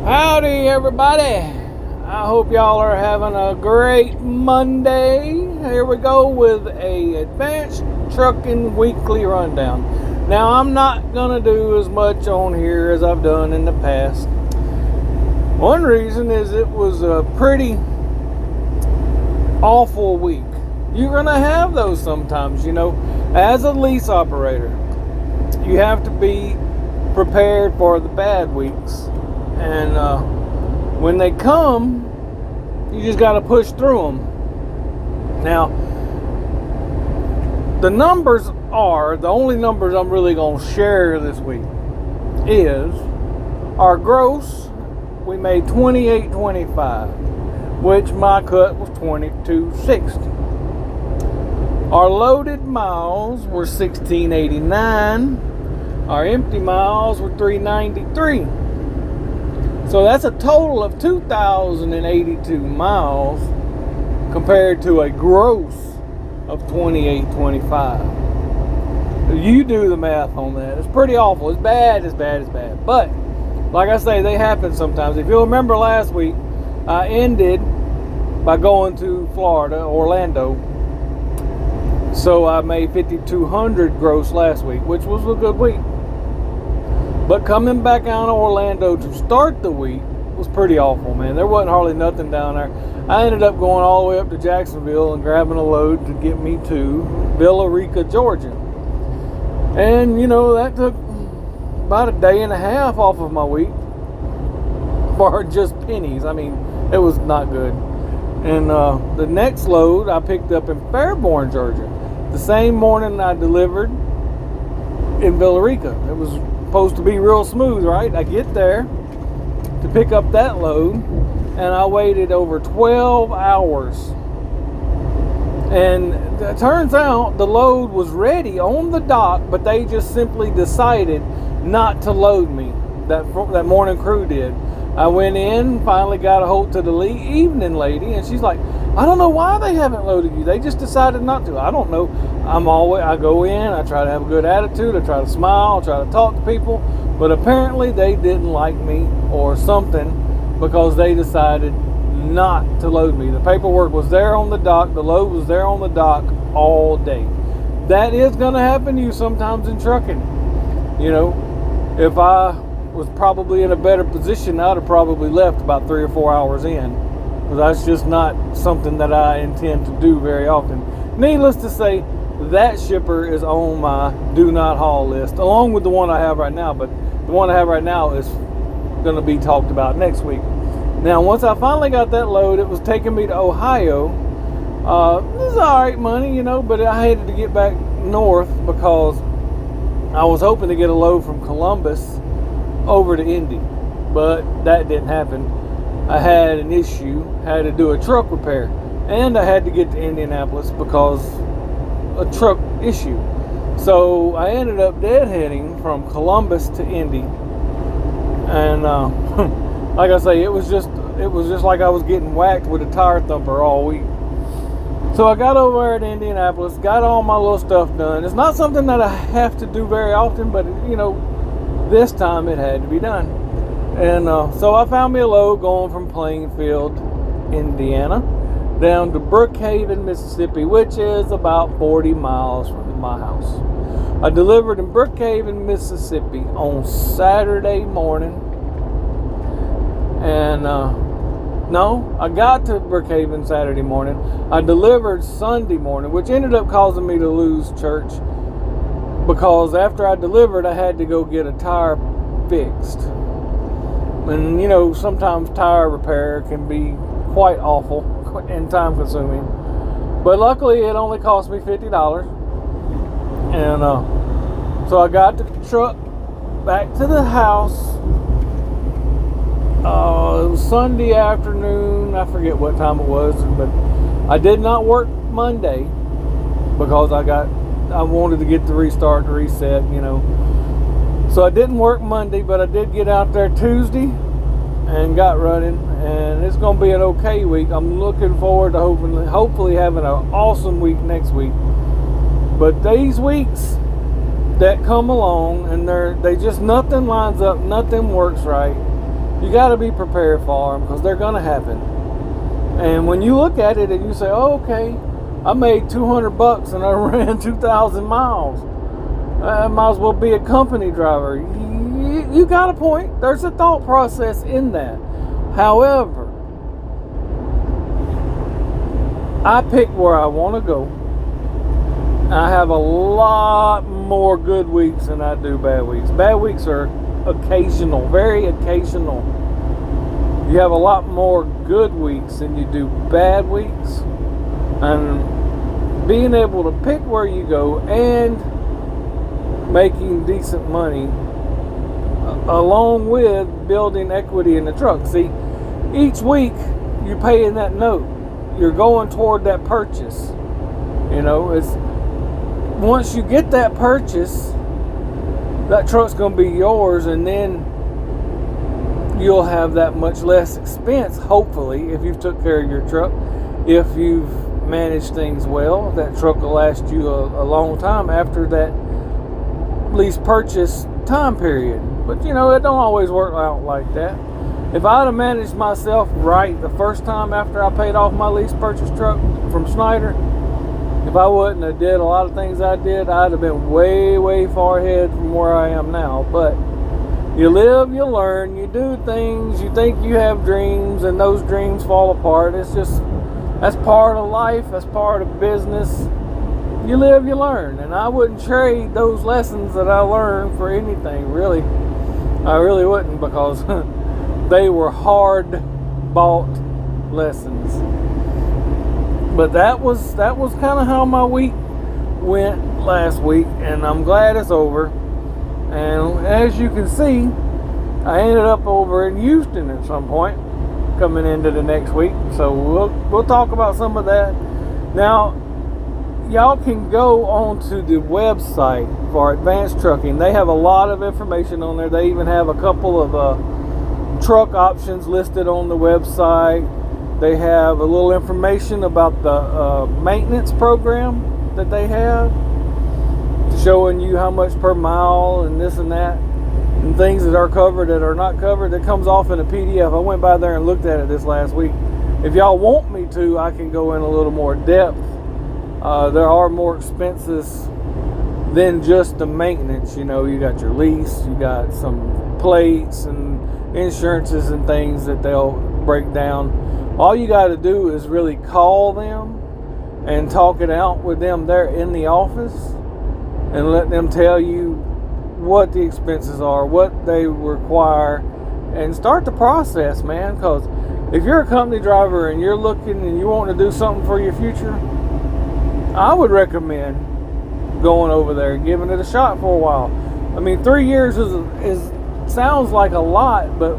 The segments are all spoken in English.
Howdy, everybody. I hope y'all are having a great Monday. Here we go with a Advanced Trucking Weekly Rundown. Now, I'm not going to do as much on here as I've done in the past. One reason is it was a pretty awful week. You're going to have those sometimes, As a lease operator, you have to be prepared for the bad weeks. And when they come, you just got to push through them. Now, the numbers are, the only numbers I'm really going to share this week is our gross. We made $28.25, which my cut was $22.60. Our loaded miles were $16.89. Our empty miles were $3.93. So that's a total of 2,082 miles compared to a gross of $28.25. You do the math on that. It's pretty awful. It's bad. But like I say, they happen sometimes. If you'll remember last week, I ended by going to Florida, Orlando. So I made 5,200 gross last week, which was a good week. But coming back out of Orlando to start the week was pretty awful, man. There wasn't hardly nothing down there. I ended up going all the way up to Jacksonville and grabbing a load to get me to Villa Rica, Georgia. And, that took about a day and a half off of my week for just pennies. I mean, it was not good. And the next load I picked up in Fairborn, Georgia. The same morning I delivered in Villa Rica. It was supposed to be real smooth, right? I get there to pick up that load and I waited over 12 hours, and it turns out the load was ready on the dock, but they just simply decided not to load me. That morning crew did. I went in, finally got a hold to the evening lady, and she's like, I don't know why they haven't loaded you. They just decided not to. I don't know. I go in, I try to have a good attitude, I try to smile, I try to talk to people, but apparently they didn't like me or something because they decided not to load me. The paperwork was there on the dock, the load was there on the dock all day. That is going to happen to you sometimes in trucking. If I was probably in a better position, I'd have probably left about 3 or 4 hours in. But that's just not something that I intend to do very often. Needless to say, that shipper is on my do not haul list, along with the one I have right now. But the one I have right now is going to be talked about next week. Now, once I finally got that load, it was taking me to Ohio. It was all right money, but I hated to get back north because I was hoping to get a load from Columbus over to Indy, but that didn't happen. I had an issue, had to do a truck repair, and I had to get to Indianapolis because a truck issue. So I ended up deadheading from Columbus to Indy, and like I say, it was just like I was getting whacked with a tire thumper all week. So I got over there at Indianapolis, got all my little stuff done. It's not something that I have to do very often, but this time it had to be done. And so I found me a load going from Plainfield, Indiana, down to Brookhaven, Mississippi, which is about 40 miles from my house. I delivered in Brookhaven, Mississippi on Saturday morning. And no, I got to Brookhaven Saturday morning. I delivered Sunday morning, which ended up causing me to lose church because after I delivered, I had to go get a tire fixed. And sometimes tire repair can be quite awful and time consuming. But luckily it only cost me $50. And so I got the truck back to the house. It was Sunday afternoon. I forget what time it was, but I did not work Monday because I wanted to get the restart, the reset, So I didn't work Monday, but I did get out there Tuesday and got running, and it's going to be an okay week. I'm looking forward to hopefully having an awesome week next week. But these weeks that come along and they just nothing lines up, nothing works right. You got to be prepared for them because they're going to happen. And when you look at it and you say, oh, okay, I made $200 and I ran 2,000 miles. I might as well be a company driver. You got a point. There's a thought process in that. However, I pick where I want to go. I have a lot more good weeks than I do bad weeks. Bad weeks are occasional, very occasional. You have a lot more good weeks than you do bad weeks. And being able to pick where you go and making decent money along with building equity in the truck. See, each week you're paying that note. You're going toward that purchase. You know, it's once you get that purchase, that truck's going to be yours, and then you'll have that much less expense, hopefully, if you've took care of your truck. If you've managed things well, that truck will last you a long time after that lease purchase time period. But you know, it don't always work out like that. If I'd have managed myself right the first time after I paid off my lease purchase truck from Schneider, if I wouldn't have did a lot of things I did, I'd have been way, way far ahead from where I am now. But you live, you learn, you do things, you think you have dreams, and those dreams fall apart. It's just, that's part of life, that's part of business. You live, you learn, and I wouldn't trade those lessons that I learned for anything, really. I really wouldn't, because they were hard-bought lessons. But that was kind of how my week went last week, and I'm glad it's over. And as you can see, I ended up over in Houston at some point coming into the next week. So we'll talk about some of that. Now, y'all can go onto the website for Advanced Trucking. They have a lot of information on there. They even have a couple of truck options listed on the website. They have a little information about the maintenance program that they have, showing you how much per mile and this and that, and things that are covered that are not covered. That comes off in a PDF. I went by there and looked at it this last week. If y'all want me to, I can go in a little more depth. There are more expenses than just the maintenance. You know, you got your lease, you got some plates and insurances and things that they'll break down. All you got to do is really call them and talk it out with them there in the office, and let them tell you what the expenses are, what they require, and start the process, man. Because if you're a company driver and you're looking and you want to do something for your future, I would recommend going over there and giving it a shot for a while. I mean, 3 years is sounds like a lot, but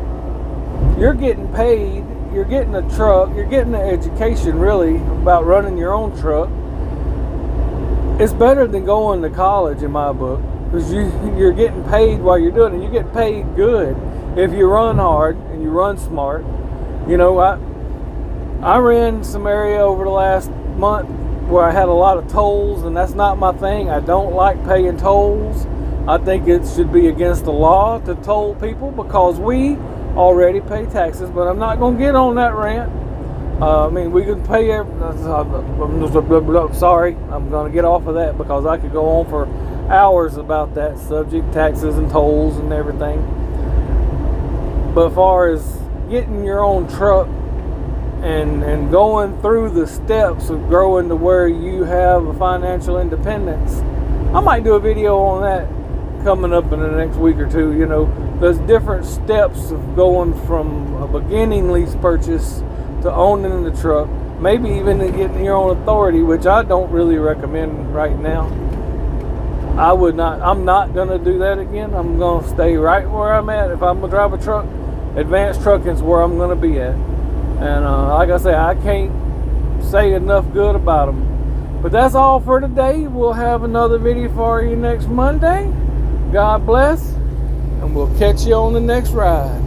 you're getting paid, you're getting a truck, you're getting an education really about running your own truck. It's better than going to college in my book, because you're getting paid while you're doing it. You get paid good if you run hard and you run smart. You know, I ran some area over the last month where I had a lot of tolls, and that's not my thing. I don't like paying tolls. I think it should be against the law to toll people, because we already pay taxes. But I'm not going to get on that rant. I mean, we can pay sorry, I'm going to get off of that, because I could go on for hours about that subject, taxes and tolls and everything. But as far as getting your own truck and going through the steps of growing to where you have a financial independence, I might do a video on that coming up in the next week or two. You know, there's different steps of going from a beginning lease purchase to owning the truck, maybe even to getting your own authority, which I don't really recommend right now. I'm not going to do that again. I'm going to stay right where I'm at. If I'm going to drive a truck, Advanced Trucking is where I'm going to be at. And like I say, I can't say enough good about them. But that's all for today. We'll have another video for you next Monday. God bless, and we'll catch you on the next ride.